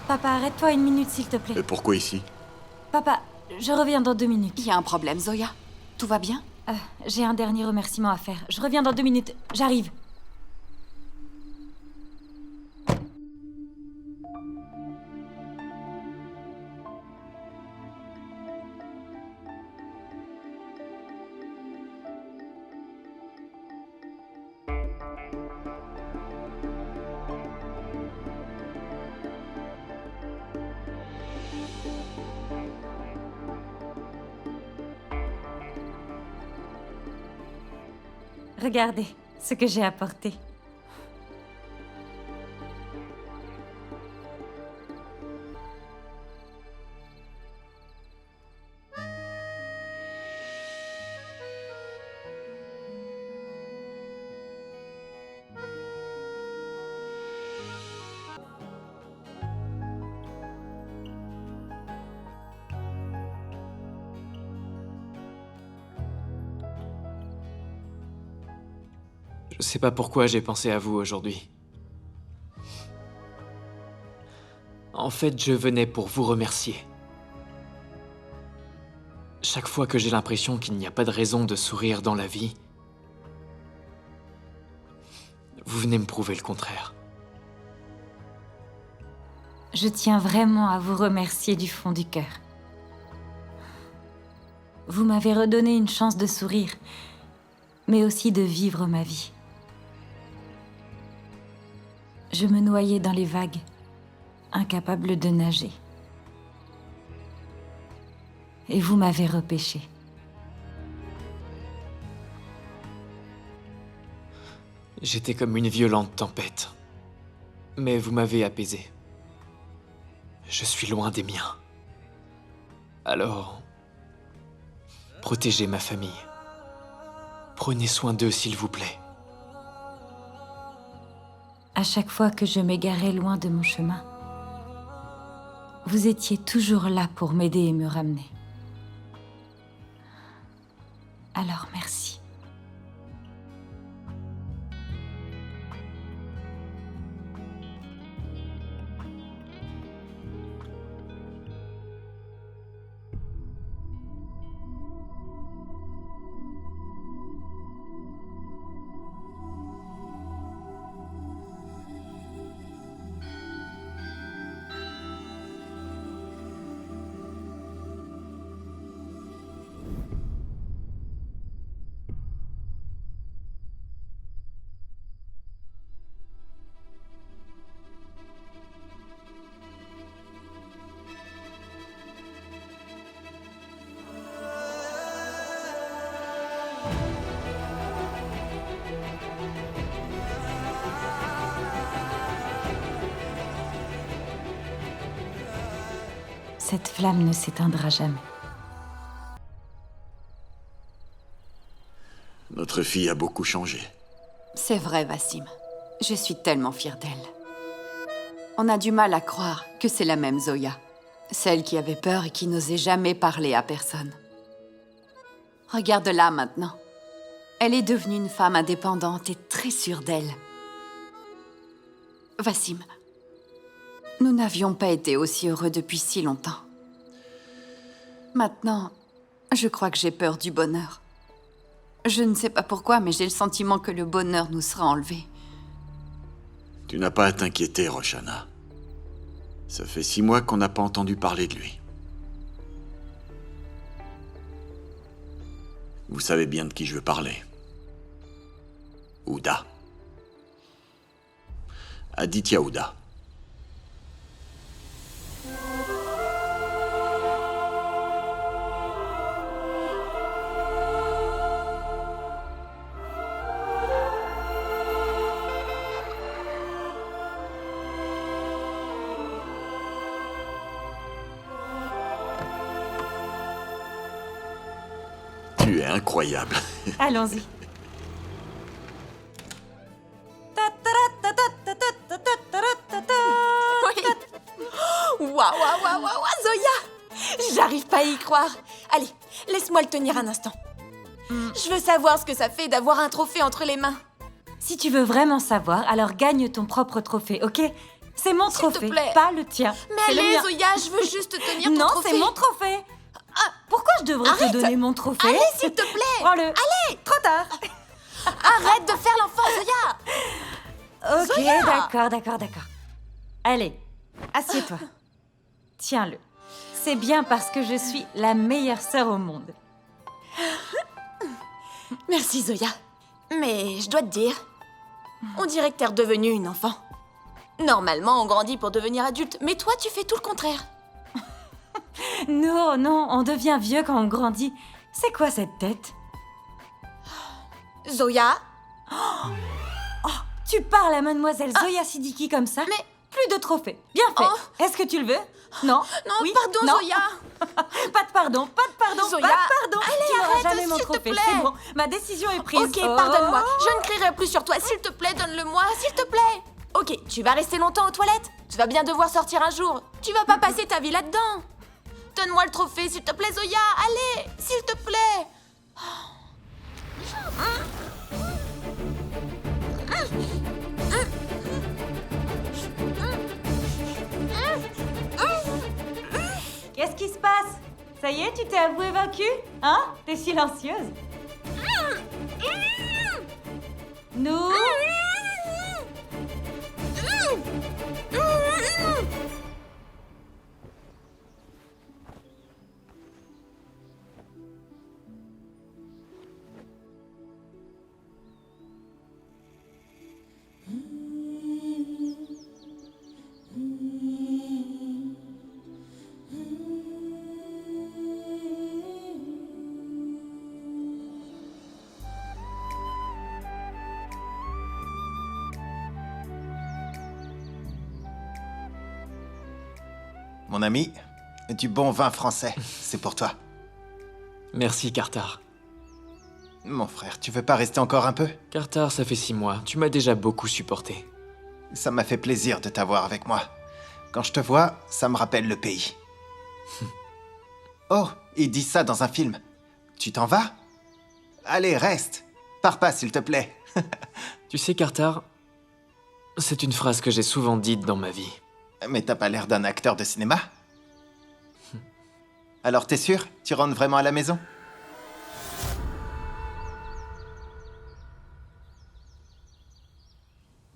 Papa, arrête-toi 1 minute, s'il te plaît. Pourquoi ici? Papa, je reviens dans 2 minutes. Il y a un problème, Zoya. Tout va bien? J'ai un dernier remerciement à faire. Je reviens dans 2 minutes. J'arrive. Regardez ce que j'ai apporté. Je sais pas pourquoi j'ai pensé à vous aujourd'hui. En fait, je venais pour vous remercier. Chaque fois que j'ai l'impression qu'il n'y a pas de raison de sourire dans la vie, vous venez me prouver le contraire. Je tiens vraiment à vous remercier du fond du cœur. Vous m'avez redonné une chance de sourire, mais aussi de vivre ma vie. Je me noyais dans les vagues, incapable de nager. Et vous m'avez repêché. J'étais comme une violente tempête. Mais vous m'avez apaisé. Je suis loin des miens. Alors, protégez ma famille. Prenez soin d'eux, s'il vous plaît. À chaque fois que je m'égarais loin de mon chemin, vous étiez toujours là pour m'aider et me ramener. Alors merci. Cette flamme ne s'éteindra jamais. Notre fille a beaucoup changé. C'est vrai, Wassim. Je suis tellement fière d'elle. On a du mal à croire que c'est la même Zoya. Celle qui avait peur et qui n'osait jamais parler à personne. Regarde-la maintenant. Elle est devenue une femme indépendante et très sûre d'elle. Wassim, nous n'avions pas été aussi heureux depuis si longtemps. Maintenant, je crois que j'ai peur du bonheur. Je ne sais pas pourquoi, mais j'ai le sentiment que le bonheur nous sera enlevé. Tu n'as pas à t'inquiéter, Roshana. Ça fait 6 mois qu'on n'a pas entendu parler de lui. Vous savez bien de qui je veux parler. Ouda. Aditya Ouda. Tu es incroyable. Allons-y. Oui. Waouh, waouh, waouh, waouh, Zoya! J'arrive pas à y croire. Allez, laisse-moi le tenir un instant. Je veux savoir ce que ça fait d'avoir un trophée entre les mains. Si tu veux vraiment savoir, alors gagne ton propre trophée, ok? C'est mon S'il te trophée, plaît. pas le tien. Mais C'est le allez, mien. Zoya, je veux juste tenir ton Non, trophée. c'est mon trophée. Pourquoi je devrais te Arrête. donner mon trophée? Allez, s'il te plaît. Prends-le. Allez. Trop tard. Arrête de faire l'enfant, Zoya. Ok, Zoya. d'accord. Allez, assieds-toi. Tiens-le. C'est bien parce que je suis la meilleure sœur au monde. Merci, Zoya. Mais je dois te dire, on dirait que t'es redevenue une enfant. Normalement, on grandit pour devenir adulte, mais toi, tu fais tout le contraire. Non, on devient vieux quand on grandit. C'est quoi cette tête? Zoya. Tu parles à mademoiselle Zoya Siddiqui comme ça? Mais- Plus de trophées. Bien fait. Oh. Est-ce que tu le veux? Non? Non, Oui? pardon, Non? Zoya. Pas de pardon, Zoya, pas de pardon. allez, Tu n'auras arrête, jamais mon s'il te trophée, plaît. c'est bon. Ma décision est prise. Ok, Oh. pardonne-moi. Je ne crierai plus sur toi. S'il te plaît, donne-le-moi. S'il te plaît. Ok, tu vas rester longtemps aux toilettes. Tu vas bien devoir sortir un jour. Tu vas pas passer ta vie là-dedans. Donne-moi le trophée, s'il te plaît, Zoya. Allez, s'il te plaît. Qu'est-ce qui se passe? Ça y est, tu t'es avouée vaincue? Hein? T'es silencieuse. Nous? Mon ami, du bon vin français, c'est pour toi. Merci, Cartar. Mon frère, tu veux pas rester encore un peu? Cartar, ça fait 6 mois. Tu m'as déjà beaucoup supporté. Ça m'a fait plaisir de t'avoir avec moi. Quand je te vois, ça me rappelle le pays. Oh, ils disent ça dans un film. Tu t'en vas? Allez, reste. Pars pas, s'il te plaît. Tu sais, Cartar, c'est une phrase que j'ai souvent dite dans ma vie. Mais t'as pas l'air d'un acteur de cinéma. Alors t'es sûr? Tu rentres vraiment à la maison?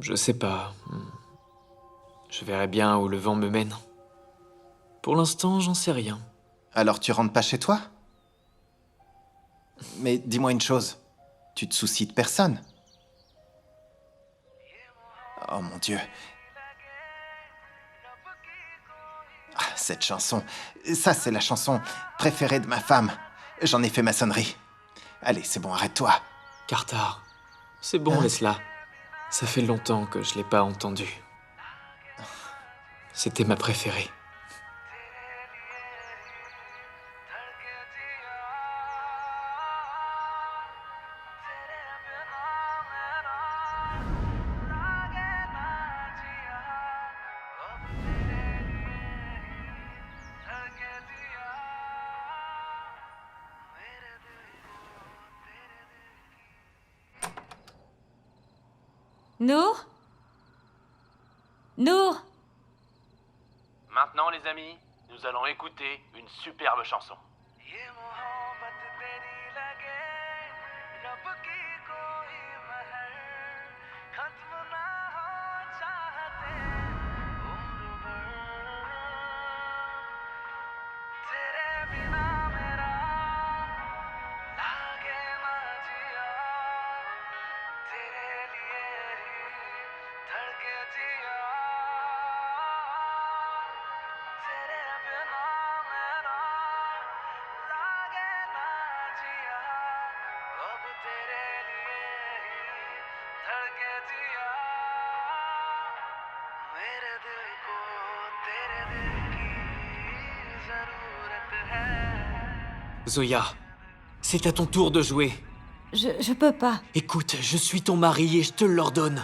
Je sais pas. Je verrai bien où le vent me mène. Pour l'instant, j'en sais rien. Alors tu rentres pas chez toi? Mais dis-moi une chose. Tu te soucies de personne? Oh mon Dieu. Ah, cette chanson. Ça, c'est la chanson préférée de ma femme. J'en ai fait maçonnerie. Allez, c'est bon, arrête-toi. Cartar, c'est bon, laisse-la. Ça fait longtemps que je l'ai pas entendue. C'était ma préférée. Nour? Nour? Maintenant, les amis, nous allons écouter une superbe chanson. Zoya, c'est à ton tour de jouer. Je peux pas. Écoute, je suis ton mari et je te l'ordonne.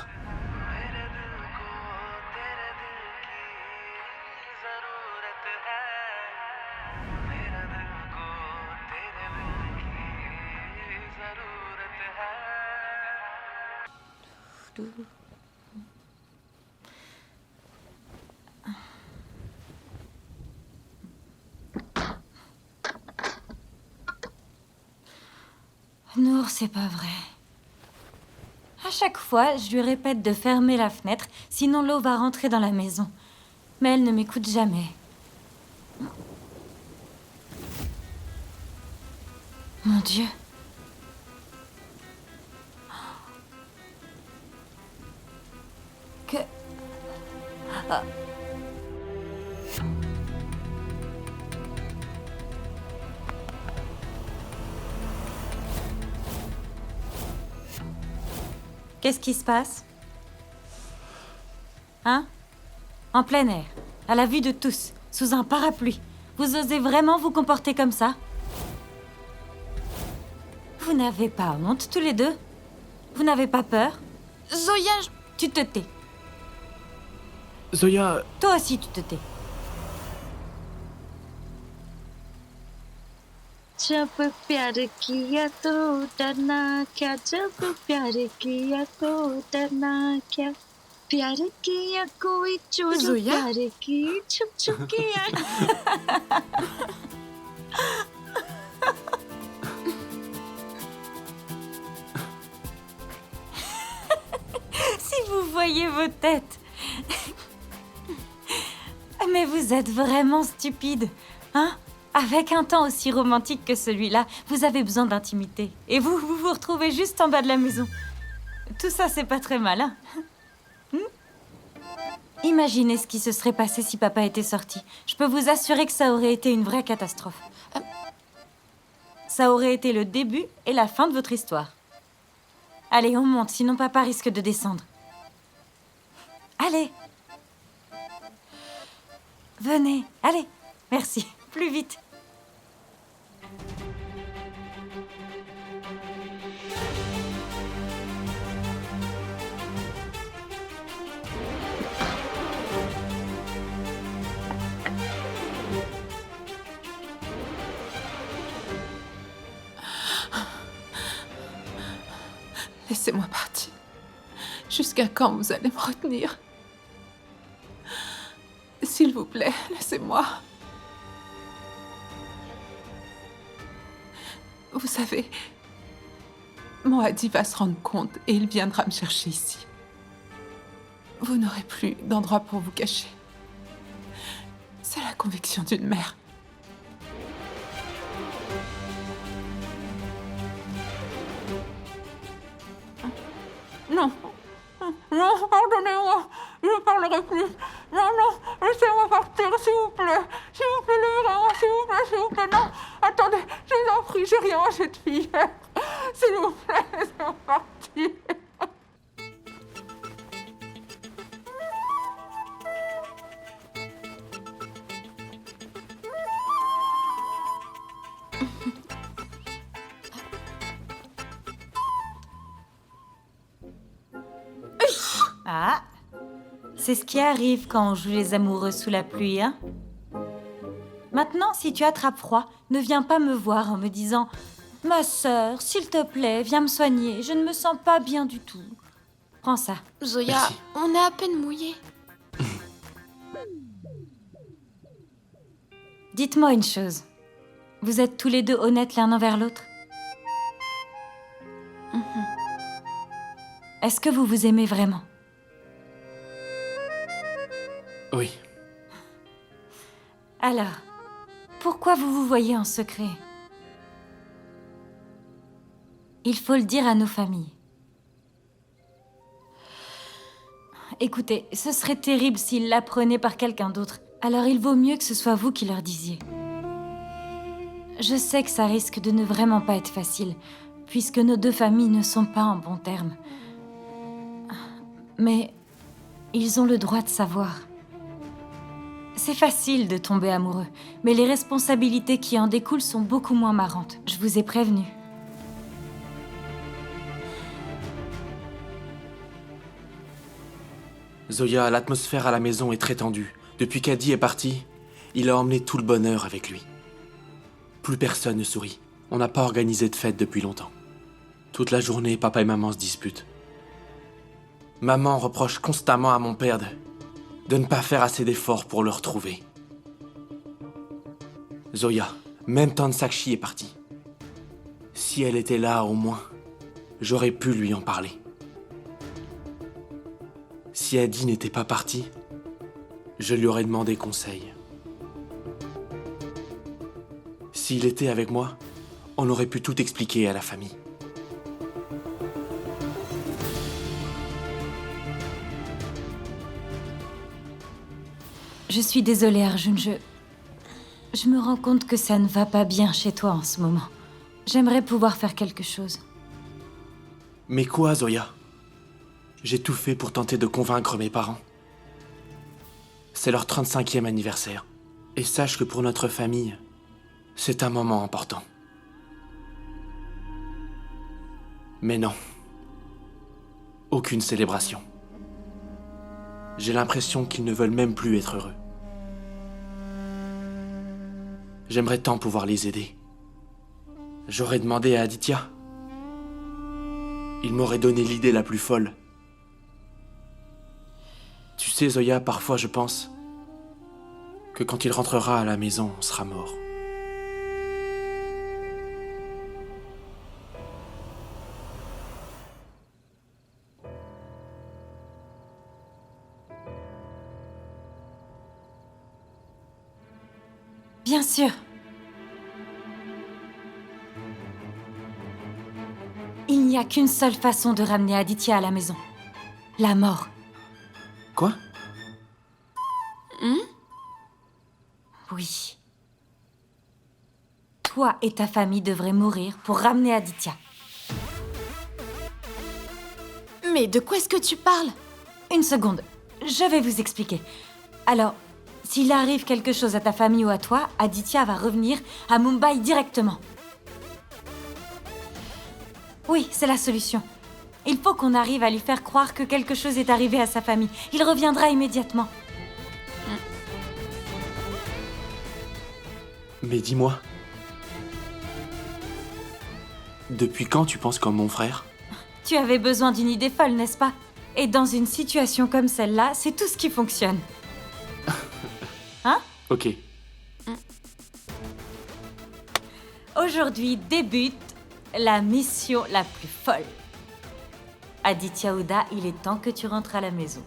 Nour, c'est pas vrai. À chaque fois, je lui répète de fermer la fenêtre, sinon l'eau va rentrer dans la maison. Mais elle ne m'écoute jamais. Mon Dieu. Que... Ah. Qu'est-ce qui se passe? Hein? En plein air, à la vue de tous, sous un parapluie. Vous osez vraiment vous comporter comme ça? Vous n'avez pas honte, tous les deux? Vous n'avez pas peur? Zoya, Tu te tais. Zoya, Toi aussi, tu te tais. जब प्यार किया तो डरना क्या जब प्यार किया तो डरना क्या प्यार किया कोई चोर Zoya? प्यार की छुप छुप किया Si vous voyez vos têtes. Mais vous êtes vraiment stupide, hein? Avec un temps aussi romantique que celui-là, vous avez besoin d'intimité. Et vous vous retrouvez juste en bas de la maison. Tout ça, c'est pas très malin. Imaginez ce qui se serait passé si papa était sorti. Je peux vous assurer que ça aurait été une vraie catastrophe. Ça aurait été le début et la fin de votre histoire. Allez, on monte, sinon papa risque de descendre. Allez. Venez, allez. Merci. Plus vite. Laissez-moi partir. Jusqu'à quand vous allez me retenir? S'il vous plaît, laissez-moi. Vous savez, Moadi va se rendre compte et il viendra me chercher ici. Vous n'aurez plus d'endroit pour vous cacher. C'est la conviction d'une mère. Non, non, pardonnez-moi, je ne parlerai plus. Non, non, laissez-moi partir, s'il vous plaît. S'il vous plaît, livrez-moi, s'il vous plaît, non. Attendez, je vous en prie, j'ai rien mangé depuis hier. S'il vous plaît, laissez-moi partir. Ah, c'est ce qui arrive quand on joue les amoureux sous la pluie, hein? Maintenant, si tu attrapes froid, ne viens pas me voir en me disant « Ma sœur, s'il te plaît, viens me soigner, je ne me sens pas bien du tout. » Prends ça. Zoya, Merci. on est à peine mouillés. Dites-moi une chose. Vous êtes tous les deux honnêtes l'un envers l'autre? Est-ce que vous vous aimez vraiment? oui. Alors, pourquoi vous vous voyez en secret? Il faut le dire à nos familles. Écoutez, ce serait terrible s'ils l'apprenaient par quelqu'un d'autre. Alors il vaut mieux que ce soit vous qui leur disiez. Je sais que ça risque de ne vraiment pas être facile, puisque nos deux familles ne sont pas en bons termes. Mais ils ont le droit de savoir. C'est facile de tomber amoureux, mais les responsabilités qui en découlent sont beaucoup moins marrantes. Je vous ai prévenu. Zoya, l'atmosphère à la maison est très tendue. Depuis qu'Adi est parti, il a emmené tout le bonheur avec lui. Plus personne ne sourit. On n'a pas organisé de fête depuis longtemps. Toute la journée, papa et maman se disputent. Maman reproche constamment à mon père de ne pas faire assez d'efforts pour le retrouver. Zoya, même Tansakshi est parti. Si Si elle était là, au moins, j'aurais pu lui en parler. Si Adi n'était pas parti, je lui aurais demandé conseil. S'il était avec moi, on aurait pu tout expliquer à la famille. Je suis désolée, Arjun, je me rends compte que ça ne va pas bien chez toi en ce moment. J'aimerais pouvoir faire quelque chose. Mais quoi, Zoya? J'ai tout fait pour tenter de convaincre mes parents. C'est leur 35e anniversaire. Et sache que pour notre famille, c'est un moment important. Mais non. Aucune célébration. J'ai l'impression qu'ils ne veulent même plus être heureux. J'aimerais tant pouvoir les aider. J'aurais demandé à Aditya. Il m'aurait donné l'idée la plus folle. Tu sais, Zoya, parfois je pense que quand il rentrera à la maison, on sera mort. Bien sûr. Il n'y a qu'une seule façon de ramener Aditya à la maison. La mort. Quoi? Oui. Toi et ta famille devraient mourir pour ramener Aditya. Mais de quoi est-ce que tu parles? Une seconde, je vais vous expliquer. Alors, s'il arrive quelque chose à ta famille ou à toi, Aditya va revenir à Mumbai directement. Oui, c'est la solution. Il faut qu'on arrive à lui faire croire que quelque chose est arrivé à sa famille. Il reviendra immédiatement. Mais dis-moi, depuis quand tu penses comme mon frère? Tu avais besoin d'une idée folle, n'est-ce pas? Et dans une situation comme celle-là, c'est tout ce qui fonctionne. Hein? Ok. Aujourd'hui débute la mission la plus folle. Aditya Ouda, il est temps que tu rentres à la maison.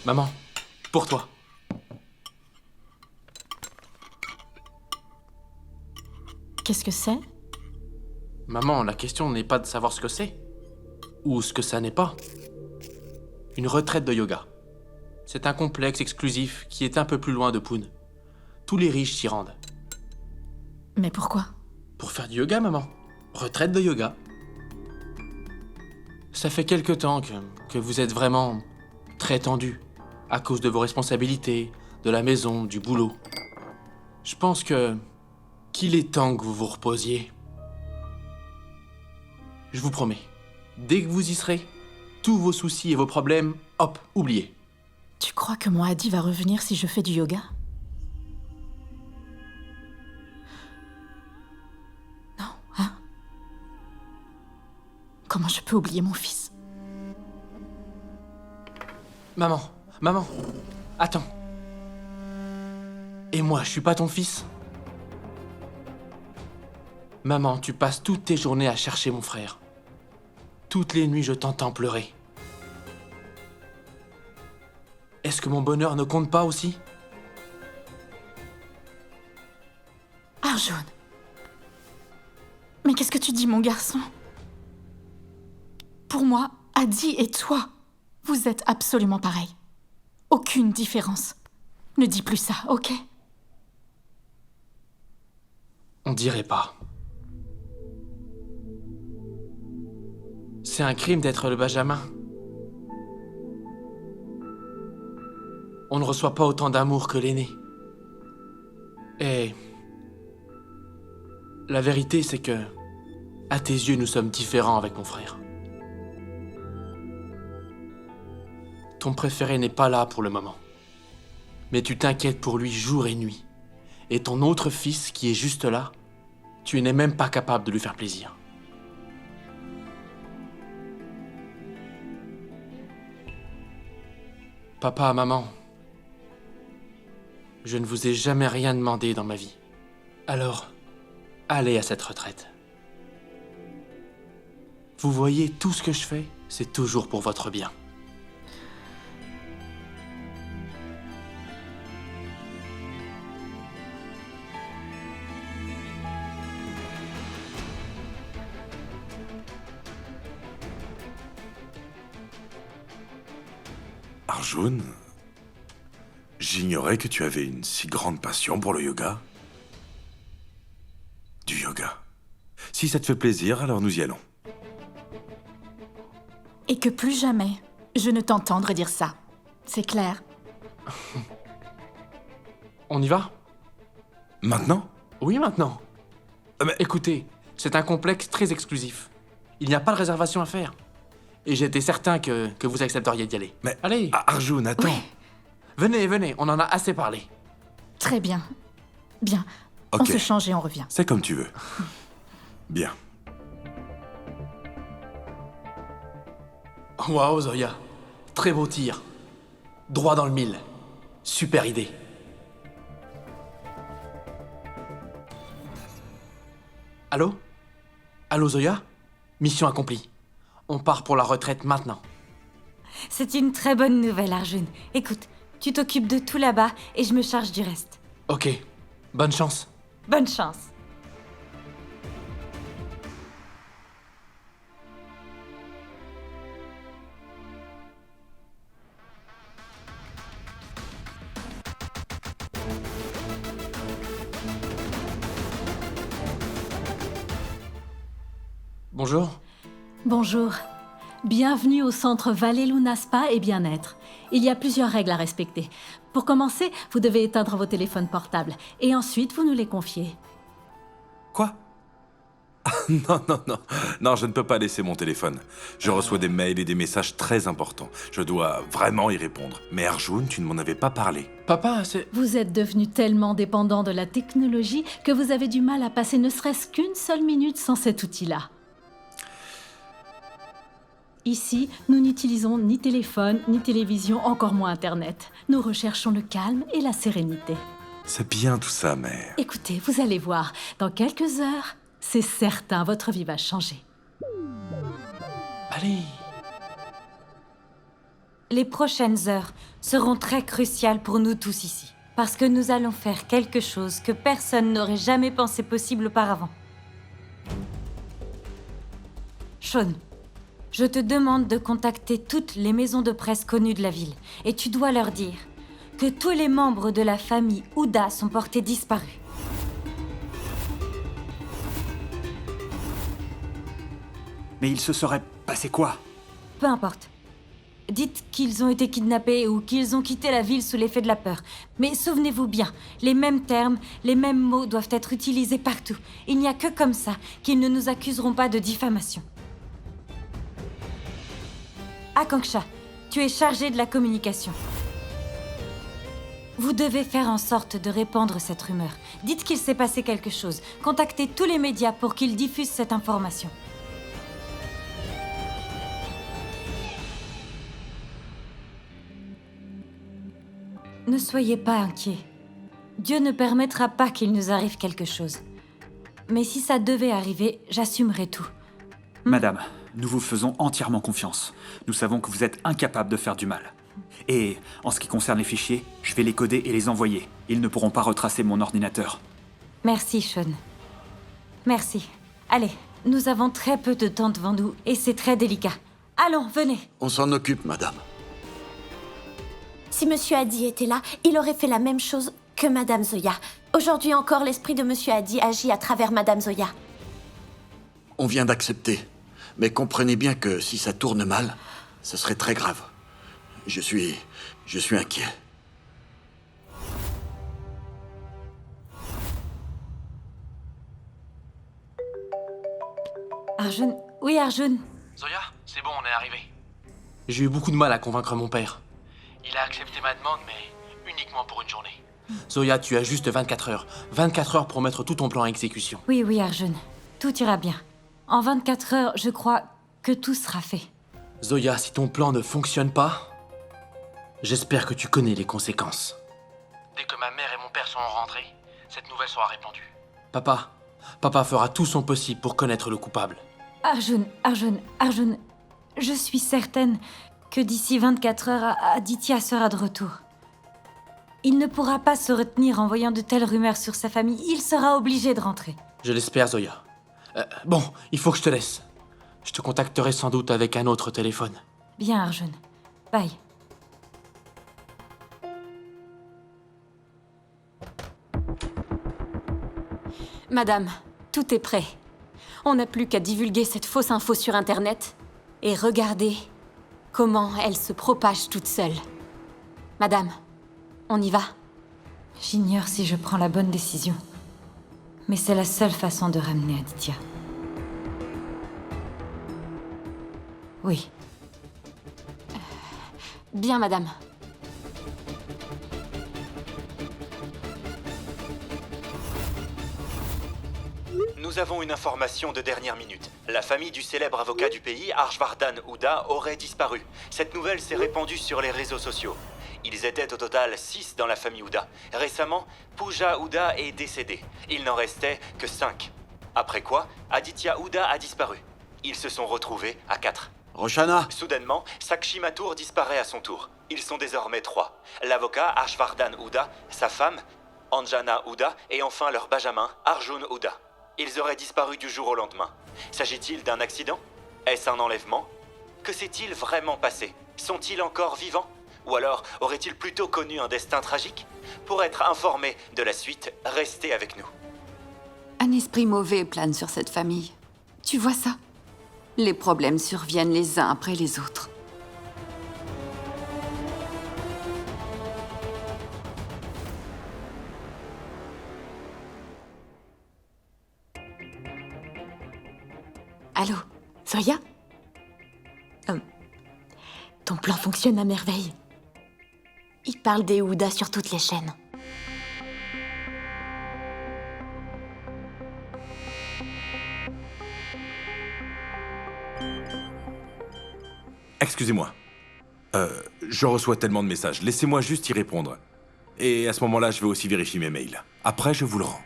Maman, pour toi. Qu'est-ce que c'est? Maman, la question n'est pas de savoir ce que c'est. Ou ce que ça n'est pas. Une retraite de yoga. C'est un complexe exclusif qui est un peu plus loin de Pune. Tous les riches s'y rendent. Mais pourquoi? Pour faire du yoga, maman. Retraite de yoga. Ça fait quelque temps que vous êtes vraiment très tendu. À cause de vos responsabilités, de la maison, du boulot. Je pense qu'il est temps que vous vous reposiez. Je vous promets, dès que vous y serez, tous vos soucis et vos problèmes, hop, oubliez. Tu crois que mon Adi va revenir si je fais du yoga? Non, hein? Comment je peux oublier mon fils? Maman, attends. Et moi, je suis pas ton fils? Maman, tu passes toutes tes journées à chercher mon frère. Toutes les nuits, je t'entends pleurer. Est-ce que mon bonheur ne compte pas aussi? Arjun! Mais qu'est-ce que tu dis, mon garçon? Pour moi, Adi et toi, vous êtes absolument pareils. Aucune différence. Ne dis plus ça, ok? On dirait pas. C'est un crime d'être le Benjamin. On ne reçoit pas autant d'amour que l'aîné. Et la vérité, c'est que, à tes yeux, nous sommes différents avec mon frère. Ton préféré n'est pas là pour le moment. Mais tu t'inquiètes pour lui jour et nuit. Et ton autre fils, qui est juste là, tu n'es même pas capable de lui faire plaisir. Papa, maman, je ne vous ai jamais rien demandé dans ma vie. Alors, allez à cette retraite. Vous voyez, tout ce que je fais, c'est toujours pour votre bien. Arjun, j'ignorais que tu avais une si grande passion pour le yoga. Du yoga. Si ça te fait plaisir, alors nous y allons. Et que plus jamais, je ne t'entendre dire ça. C'est clair. On y va? Maintenant? Oui, maintenant. Mais Écoutez, c'est un complexe très exclusif. Il n'y a pas de réservation à faire. Et j'étais certain que vous accepteriez d'y aller. Mais Allez, Arjun, attends. Ouais, venez, on en a assez parlé. très bien. Bien. On Ok. se change et on revient. C'est comme tu veux. Bien. Waouh, Zoya. Très beau tir. Droit dans le mille. Super idée. Allô? Allô, Zoya? Mission accomplie. On part pour la retraite maintenant. C'est une très bonne nouvelle, Arjun. Écoute, tu t'occupes de tout là-bas et je me charge du reste. Ok. Bonne chance. Bonne chance. Bonjour. Bonjour. Bienvenue au centre Valley Luna Spa et Bien-être. Il y a plusieurs règles à respecter. Pour commencer, vous devez éteindre vos téléphones portables et ensuite vous nous les confiez. Quoi? Non, non, non. Non, je ne peux pas laisser mon téléphone. Je reçois des mails et des messages très importants. Je dois vraiment y répondre. Mais Arjun, tu ne m'en avais pas parlé. Papa, c'est... Vous êtes devenu tellement dépendant de la technologie que vous avez du mal à passer ne serait-ce qu'une seule minute sans cet outil-là. Ici, nous n'utilisons ni téléphone, ni télévision, encore moins Internet. Nous recherchons le calme et la sérénité. C'est bien tout ça, mais... Écoutez, vous allez voir, dans quelques heures, c'est certain, votre vie va changer. Allez. Les prochaines heures seront très cruciales pour nous tous ici. Parce que nous allons faire quelque chose que personne n'aurait jamais pensé possible auparavant. Sean, je te demande de contacter toutes les maisons de presse connues de la ville. Et tu dois leur dire que tous les membres de la famille Ouda sont portés disparus. Mais il se serait passé quoi? Peu importe. Dites qu'ils ont été kidnappés ou qu'ils ont quitté la ville sous l'effet de la peur. Mais souvenez-vous bien, les mêmes termes, les mêmes mots doivent être utilisés partout. Il n'y a que comme ça qu'ils ne nous accuseront pas de diffamation. Akanksha, tu es chargé de la communication. Vous devez faire en sorte de répandre cette rumeur. Dites qu'il s'est passé quelque chose. Contactez tous les médias pour qu'ils diffusent cette information. Ne soyez pas inquiets. Dieu ne permettra pas qu'il nous arrive quelque chose. Mais si ça devait arriver, j'assumerai tout. Madame, nous vous faisons entièrement confiance. Nous savons que vous êtes incapable de faire du mal. Et en ce qui concerne les fichiers, je vais les coder et les envoyer. Ils ne pourront pas retracer mon ordinateur. Merci, Sean. Merci. Allez, nous avons très peu de temps devant nous et c'est très délicat. Allons, venez. On s'en occupe, madame. Si Monsieur Hadi était là, il aurait fait la même chose que Madame Zoya. Aujourd'hui encore, l'esprit de Monsieur Hadi agit à travers Madame Zoya. On vient d'accepter. Mais comprenez bien que si ça tourne mal, ce serait très grave. Je suis inquiet. Arjun. Oui, Arjun. Zoya, c'est bon, on est arrivé. J'ai eu beaucoup de mal à convaincre mon père. Il a accepté ma demande, mais uniquement pour une journée. Zoya, tu as juste 24 heures. 24 heures pour mettre tout ton plan à exécution. Oui, oui, Arjun. Tout ira bien. En 24 heures, je crois que tout sera fait. Zoya, si ton plan ne fonctionne pas, j'espère que tu connais les conséquences. Dès que ma mère et mon père seront rentrés, cette nouvelle sera répandue. Papa fera tout son possible pour connaître le coupable. Arjun, je suis certaine que d'ici 24 heures, Aditya sera de retour. Il ne pourra pas se retenir en voyant de telles rumeurs sur sa famille. Il sera obligé de rentrer. Je l'espère, Zoya. Bon, il faut que je te laisse. Je te contacterai sans doute avec un autre téléphone. Bien, Arjun. Bye. Madame, tout est prêt. On n'a plus qu'à divulguer cette fausse info sur Internet et regardez comment elle se propage toute seule. Madame, on y va? J'ignore si je prends la bonne décision. Mais c'est la seule façon de ramener Aditya. Oui. Bien, madame. Nous avons une information de dernière minute. La famille du célèbre avocat du pays, Harshvardhan Hooda, aurait disparu. Cette nouvelle s'est répandue sur les réseaux sociaux. Ils étaient au total 6 dans la famille Hooda. Récemment, Pooja Hooda est décédée. Il n'en restait que 5. Après quoi, Aditya Hooda a disparu. Ils se sont retrouvés à 4. Roshana! Soudainement, Sakshi Mathur disparaît à son tour. Ils sont désormais 3. L'avocat Harshvardhan Hooda, sa femme, Anjana Hooda, et enfin leur benjamin, Arjun Hooda. Ils auraient disparu du jour au lendemain. S'agit-il d'un accident? Est-ce un enlèvement? Que s'est-il vraiment passé? Sont-ils encore vivants? Ou alors auraient-ils plutôt connu un destin tragique? Pour être informés de la suite, restez avec nous. Un esprit mauvais plane sur cette famille. Tu vois ça? Les problèmes surviennent les uns après les autres. Allô, Zoya? Ton plan fonctionne à merveille. Il parle des Hooda sur toutes les chaînes. Excusez-moi. Je reçois tellement de messages. Laissez-moi juste y répondre. Et à ce moment-là, je vais aussi vérifier mes mails. Après, je vous le rends.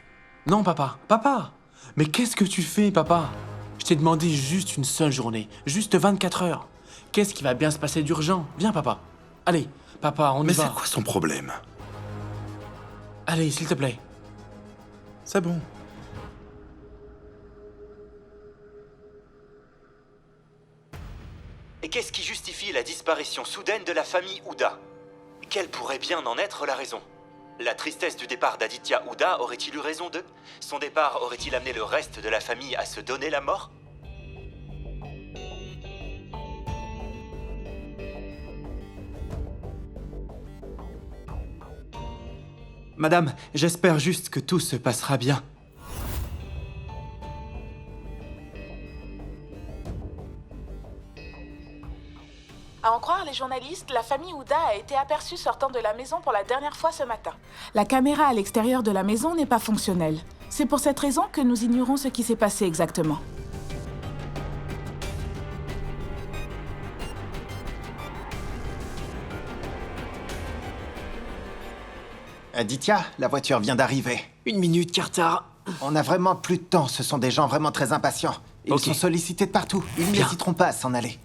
Non, papa. Papa! Mais qu'est-ce que tu fais, papa? Je t'ai demandé juste une seule journée. Juste 24 heures. Qu'est-ce qui va bien se passer d'urgent? Viens, papa. Allez, papa, on y va. Mais c'est quoi son problème? Allez, s'il te plaît. C'est bon. Et qu'est-ce qui justifie la disparition soudaine de la famille Hooda? Quelle pourrait bien en être la raison? La tristesse du départ d'Aditya Hooda aurait-il eu raison d'eux? Son départ aurait-il amené le reste de la famille à se donner la mort? Madame, j'espère juste que tout se passera bien. À en croire les journalistes, la famille Hooda a été aperçue sortant de la maison pour la dernière fois ce matin. La caméra à l'extérieur de la maison n'est pas fonctionnelle. C'est pour cette raison que nous ignorons ce qui s'est passé exactement. Aditya, la voiture vient d'arriver. 1 minute, Carter. On n'a vraiment plus de temps, ce sont des gens vraiment très impatients. Ils sont sollicités de partout. Ils n'hésiteront pas à s'en aller.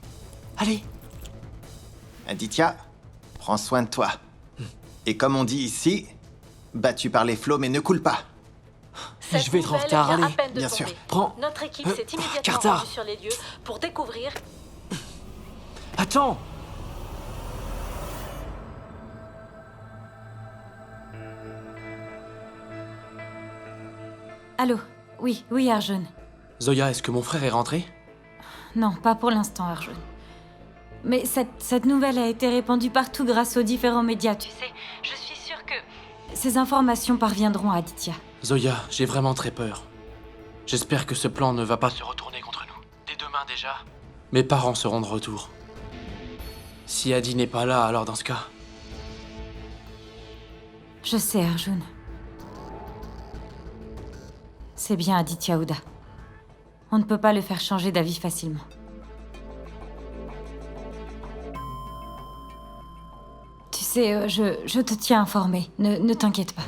Allez. Aditya, prends soin de toi. Et comme on dit ici, battu par les flots mais ne coule pas. Cette je vais être en nouvelle retard, vient à allez. peine de Bien tomber. sûr. Prends. Notre équipe s'est immédiatement Carter. rendue sur les lieux pour découvrir... Attends. Allô? Oui, Arjun. Zoya, est-ce que mon frère est rentré? Non, pas pour l'instant, Arjun. Mais cette nouvelle a été répandue partout grâce aux différents médias, tu sais. Je suis sûre que ces informations parviendront à Aditya. Zoya, j'ai vraiment très peur. J'espère que ce plan ne va pas se retourner contre nous. Dès demain déjà. Mes parents seront de retour. Si Adi n'est pas là, alors dans ce cas... Je sais, Arjun. C'est bien Aditya Hooda. On ne peut pas le faire changer d'avis facilement. Tu sais, je te tiens informé. Ne t'inquiète pas.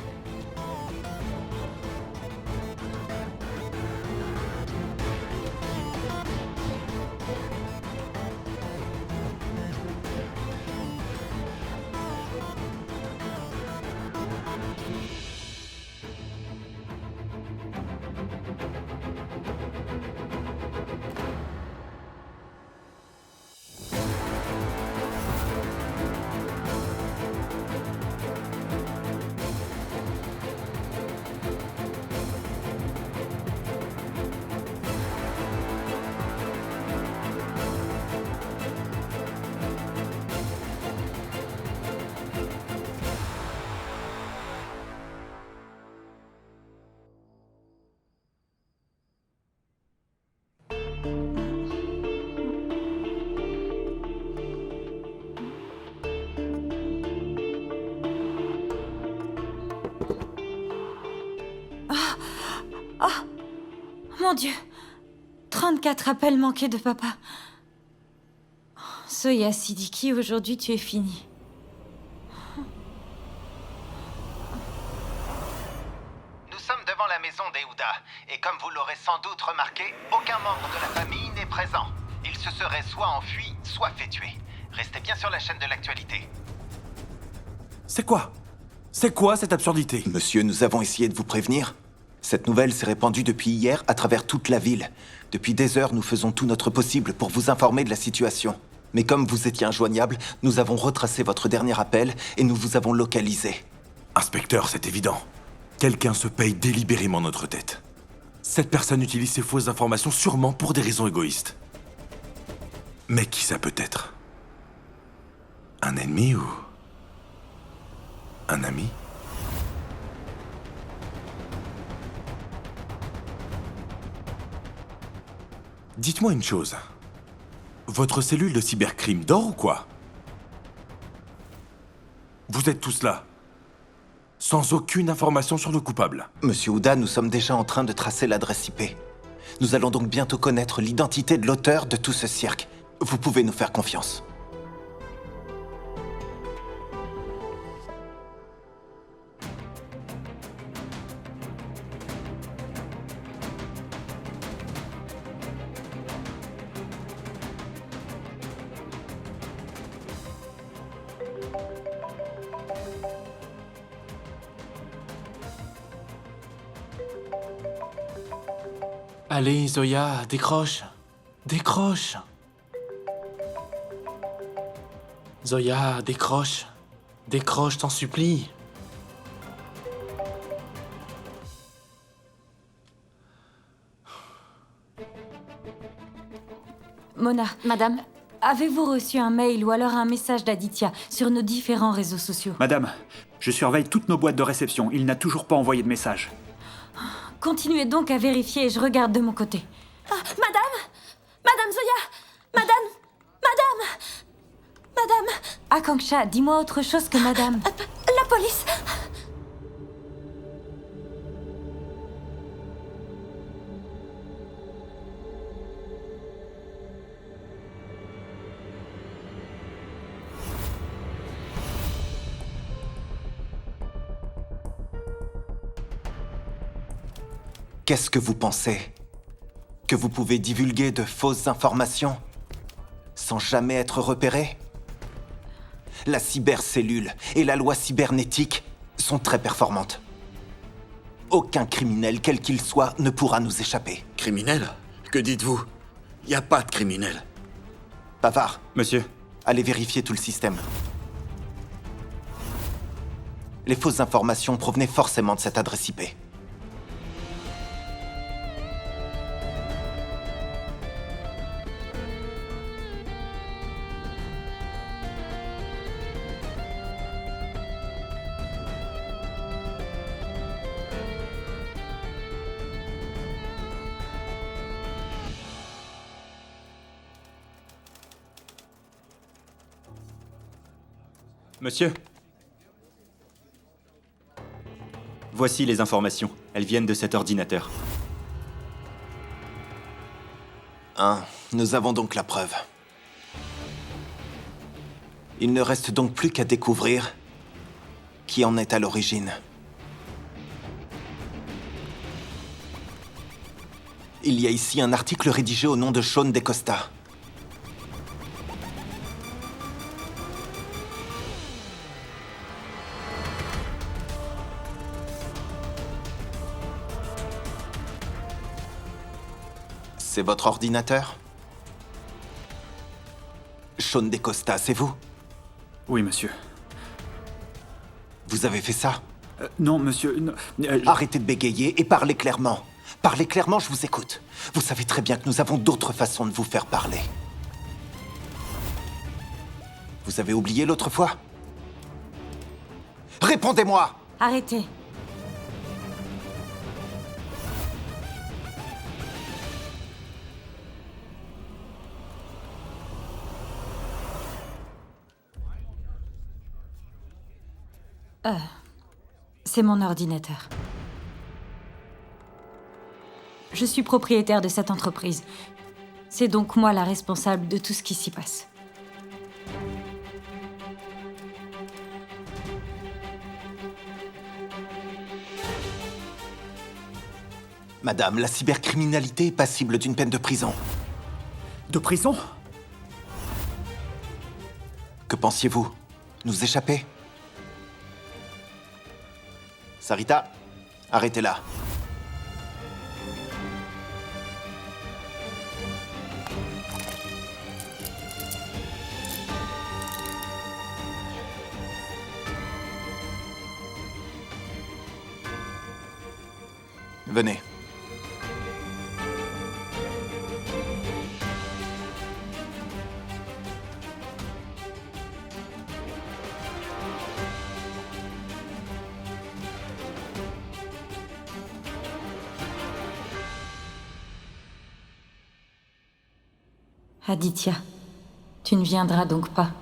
Oh, mon Dieu. 34 appels manqués de papa. Zoya Siddiqui, aujourd'hui tu es fini. Nous sommes devant la maison d'Eouda, et comme vous l'aurez sans doute remarqué, aucun membre de la famille n'est présent. Il se serait soit enfui, soit fait tuer. Restez bien sur la chaîne de l'actualité. C'est quoi? C'est quoi cette absurdité? Monsieur, nous avons essayé de vous prévenir. Cette nouvelle s'est répandue depuis hier à travers toute la ville. Depuis des heures, nous faisons tout notre possible pour vous informer de la situation. Mais comme vous étiez injoignable, nous avons retracé votre dernier appel et nous vous avons localisé. Inspecteur, c'est évident. Quelqu'un se paye délibérément notre tête. Cette personne utilise ces fausses informations sûrement pour des raisons égoïstes. Mais qui ça peut être? Un ennemi ou... un ami? Dites-moi une chose. Votre cellule de cybercrime dort ou quoi? Vous êtes tous là, sans aucune information sur le coupable. Monsieur Ouda, nous sommes déjà en train de tracer l'adresse IP. Nous allons donc bientôt connaître l'identité de l'auteur de tout ce cirque. Vous pouvez nous faire confiance. Allez, Zoya, décroche. Décroche. Zoya, décroche. Décroche, t'en supplie. Mona. Madame. Avez-vous reçu un mail ou alors un message d'Aditya sur nos différents réseaux sociaux? Madame, je surveille toutes nos boîtes de réception. Il n'a toujours pas envoyé de message. Continuez donc à vérifier et je regarde de mon côté. Madame Zoya. Madame. Akanksha, dis-moi autre chose que madame. La police. Qu'est-ce que vous pensez? Que vous pouvez divulguer de fausses informations sans jamais être repéré? La cybercellule et la loi cybernétique sont très performantes. Aucun criminel, quel qu'il soit, ne pourra nous échapper. Criminel? Que dites-vous? Y a pas de criminel. Bavard. Monsieur. Allez vérifier tout le système. Les fausses informations provenaient forcément de cette adresse IP. Monsieur. Voici les informations. Elles viennent de cet ordinateur. Nous avons donc la preuve. Il ne reste donc plus qu'à découvrir qui en est à l'origine. Il y a ici un article rédigé au nom de Sean DeCosta. C'est votre ordinateur? Sean DeCosta, c'est vous? Oui, monsieur. Vous avez fait ça? Non, monsieur... non, Arrêtez de bégayer et parlez clairement. Parlez clairement, je vous écoute. Vous savez très bien que nous avons d'autres façons de vous faire parler. Vous avez oublié l'autre fois? Répondez-moi! Arrêtez. C'est mon ordinateur. Je suis propriétaire de cette entreprise. C'est donc moi la responsable de tout ce qui s'y passe. Madame, la cybercriminalité est passible d'une peine de prison. De prison? Que pensiez-vous? Nous échapper? Sarita, arrêtez-la. Venez. Aditya, tu ne viendras donc pas.